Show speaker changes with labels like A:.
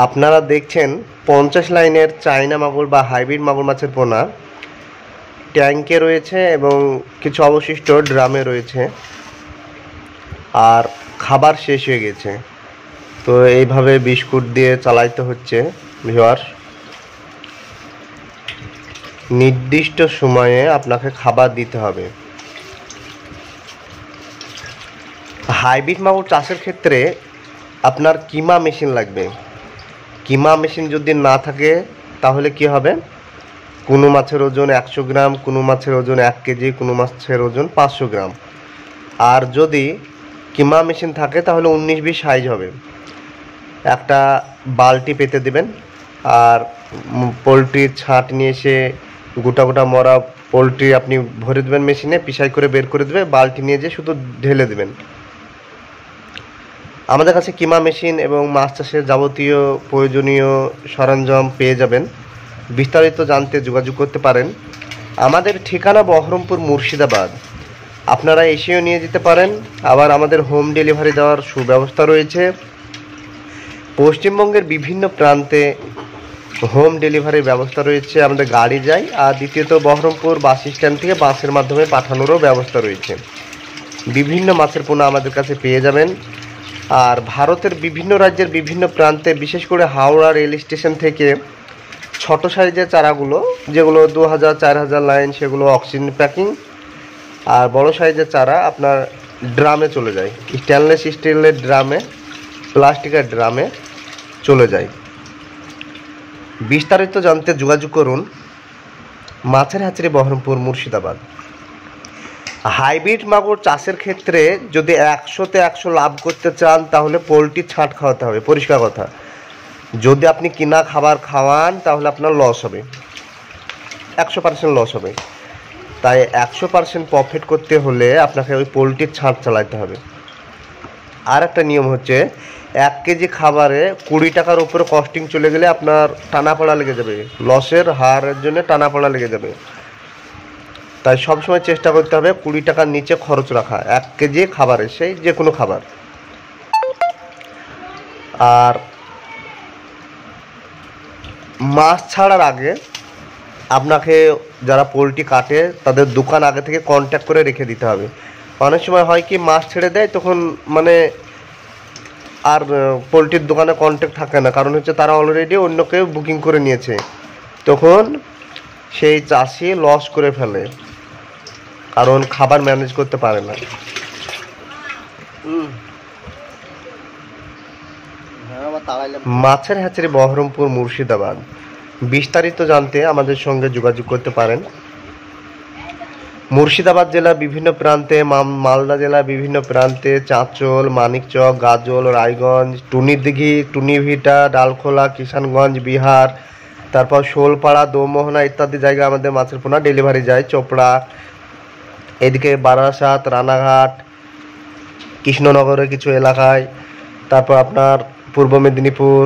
A: আপনারা দেখছেন 50 লাইনের চায়না মাগুর বা হাইব্রিড মাগুর মাছের পোনা ট্যাঙ্কে রয়েছে এবং কিছু অবশিষ্ট ড্রামে রয়েছে, আর খাবার শেষ হয়ে গেছে। তো এইভাবে বিস্কুট দিয়ে চালাইতে হচ্ছে ভিউয়ার্স। নির্দিষ্ট সময়ে আপনাকে খাবার দিতে হবে। হাইব্রিড মাগুর চাষের ক্ষেত্রে আপনার কিমা মেশিন লাগবে। কিমা মেশিন যদি না থাকে তাহলে কি হবে, কোনো মাছের ওজন 100 গ্রাম, কোনো মাছের ওজন 1 কেজি, কোনো মাছের ওজন 500 গ্রাম। আর যদি কিমা মেশিন থাকে তাহলে 19-20 সাইজ হবে। একটা বালতি পেতে দেবেন, আর পোলট্রির ছাট নিয়ে এসে গোটা গোটা মরা পোলট্রি আপনি ভরে দেবেন মেশিনে, পিসাই করে বের করে দেবে, বালতি নিয়ে যেয়ে শুধু ঢেলে দেবেন। আমাদের কাছে কিমা মেশিন এবং মাছ চাষের যাবতীয় প্রয়োজনীয় সরঞ্জাম পেয়ে যাবেন। বিস্তারিত জানতে যোগাযোগ করতে পারেন। আমাদের ঠিকানা বহরমপুর, মুর্শিদাবাদ। আপনারা এসেও নিয়ে যেতে পারেন, আবার আমাদের হোম ডেলিভারি দেওয়ার সুব্যবস্থা রয়েছে। পশ্চিমবঙ্গের বিভিন্ন প্রান্তে হোম ডেলিভারির ব্যবস্থা রয়েছে, আমাদের গাড়ি যায়। আর দ্বিতীয়ত বহরমপুর বাস স্ট্যান্ড থেকে বাসের মাধ্যমে পাঠানোরও ব্যবস্থা রয়েছে। বিভিন্ন মাছের পোনা আমাদের কাছে পেয়ে যাবেন। আর ভারতের বিভিন্ন রাজ্যের বিভিন্ন প্রান্তে, বিশেষ করে হাওড়া রেল স্টেশন থেকে ছোট সাইজের চারাগুলো, যেগুলো 2000-4000 লাইন, সেগুলো অক্সিজেন প্যাকিং। আর বড় সাইজের চারা আপনার ড্রামে চলে যায়, স্টেনলেস স্টিলের ড্রামে, প্লাস্টিকের ড্রামে চলে যায়। বিস্তারিত জানতে যোগাযোগ করুন মাছের হ্যাচারি, বহরমপুর, মুর্শিদাবাদ। হাইব্রিড মাগুর চাষের ক্ষেত্রে যদি 100-তে 100 লাভ করতে চান তাহলে পোলট্রির ছাঁট খাওয়াতে হবে, পরিষ্কার কথা। যদি আপনি কিনা খাবার খাওয়ান তাহলে আপনার লস হবে, 100% লস হবে। তাই 100% প্রফিট করতে হলে আপনাকে ওই পোলট্রির ছাঁট চালাতে হবে। আর একটা নিয়ম হচ্ছে, 1 কেজি খাবারে 20 টাকার উপরে কস্টিং চলে গেলে আপনার টানাপড়া লেগে যাবে, লসের হারের জন্য টানাপড়া লেগে যাবে। তাই সবসময় চেষ্টা করতে হবে 20 টাকার নিচে খরচ রাখা 1 কেজি খাবারে, সেই যে কোনো খাবার। আর মাছ ছাড়ার আগে আপনাকে যারা পোলট্রি কাটে তাদের দোকান আগে থেকে কন্ট্যাক্ট করে রেখে দিতে হবে। অনেক সময় হয় কি, মাছ ছেড়ে দেয় তখন আর পোলট্রির দোকানে কন্ট্যাক্ট থাকে না, কারণ হচ্ছে তারা অলরেডি অন্য কেউ বুকিং করে নিয়েছে। তখন সেই চাষি লস করে ফেলে, কারণ খাবার ম্যানেজ করতে পারে না। মাছের হ্যাচারি, বহরমপুর, মুর্শিদাবাদ। বিস্তারিত জানতে আমাদের সঙ্গে যোগাযোগ করতে পারেন। মুর্শিদাবাদ জেলার বিভিন্ন প্রান্তে, মালদা জেলার বিভিন্ন প্রান্তে, চাঁচল, মানিকচক, গাজল, রায়গঞ্জ, টুনিদিঘি, টুনিভিটা, ডালখোলা, কিষানগঞ্জ, বিহার, তারপর শোলপাড়া, দোমোহনা ইত্যাদি জায়গায় আমাদের মাছের পোনা ডেলিভারি যায়। চোপড়া, এদিকে বারাসাত, রানাঘাট, কৃষ্ণনগরের কিছু এলাকায়, তারপর আপনার পূর্ব মেদিনীপুর,